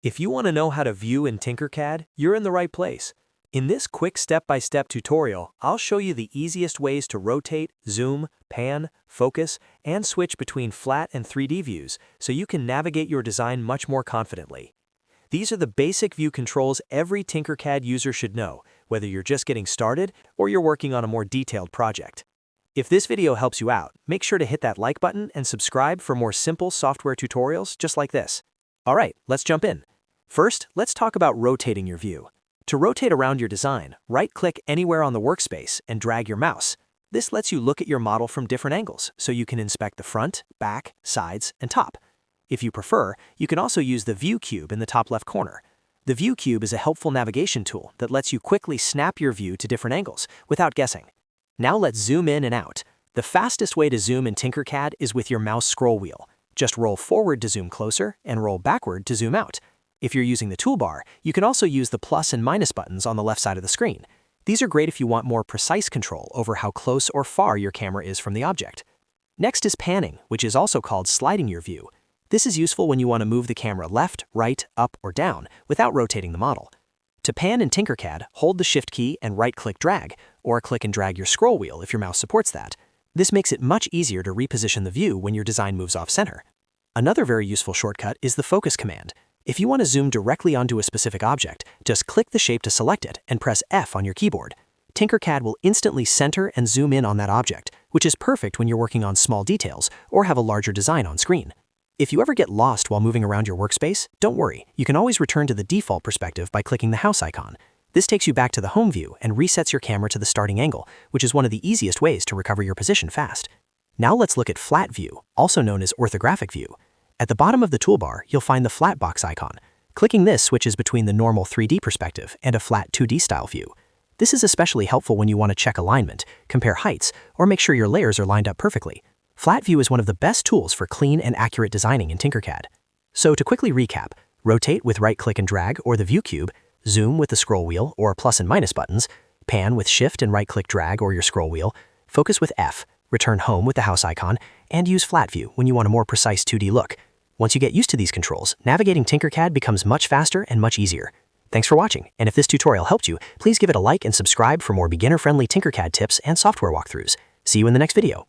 If you want to know how to view in Tinkercad, you're in the right place. In this quick step-by-step tutorial, I'll show you the easiest ways to rotate, zoom, pan, focus, and switch between flat and 3D views so you can navigate your design much more confidently. These are the basic view controls every Tinkercad user should know, whether you're just getting started or you're working on a more detailed project. If this video helps you out, make sure to hit that like button and subscribe for more simple software tutorials just like this. Alright, let's jump in. First, let's talk about rotating your view. To rotate around your design, right-click anywhere on the workspace and drag your mouse. This lets you look at your model from different angles, so you can inspect the front, back, sides, and top. If you prefer, you can also use the ViewCube in the top left corner. The ViewCube is a helpful navigation tool that lets you quickly snap your view to different angles without guessing. Now let's zoom in and out. The fastest way to zoom in Tinkercad is with your mouse scroll wheel. Just roll forward to zoom closer and roll backward to zoom out. If you're using the toolbar, you can also use the plus and minus buttons on the left side of the screen. These are great if you want more precise control over how close or far your camera is from the object. Next is panning, which is also called sliding your view. This is useful when you want to move the camera left, right, up, or down without rotating the model. To pan in Tinkercad, hold the Shift key and right-click drag, or click and drag your scroll wheel if your mouse supports that. This makes it much easier to reposition the view when your design moves off-center. Another very useful shortcut is the focus command. If you want to zoom directly onto a specific object, just click the shape to select it and press F on your keyboard. Tinkercad will instantly center and zoom in on that object, which is perfect when you're working on small details or have a larger design on screen. If you ever get lost while moving around your workspace, don't worry, you can always return to the default perspective by clicking the house icon. This takes you back to the home view and resets your camera to the starting angle, which is one of the easiest ways to recover your position fast. Now let's look at flat view, also known as orthographic view. At the bottom of the toolbar, you'll find the flat box icon. Clicking this switches between the normal 3D perspective and a flat 2D style view. This is especially helpful when you want to check alignment, compare heights, or make sure your layers are lined up perfectly. Flat view is one of the best tools for clean and accurate designing in Tinkercad. So to quickly recap, rotate with right-click and drag or the ViewCube, zoom with the scroll wheel or plus and minus buttons, pan with Shift and right-click drag or your scroll wheel, focus with F, return home with the house icon, and use flat view when you want a more precise 2D look. Once you get used to these controls, navigating Tinkercad becomes much faster and much easier. Thanks for watching, and if this tutorial helped you, please give it a like and subscribe for more beginner-friendly Tinkercad tips and software walkthroughs. See you in the next video.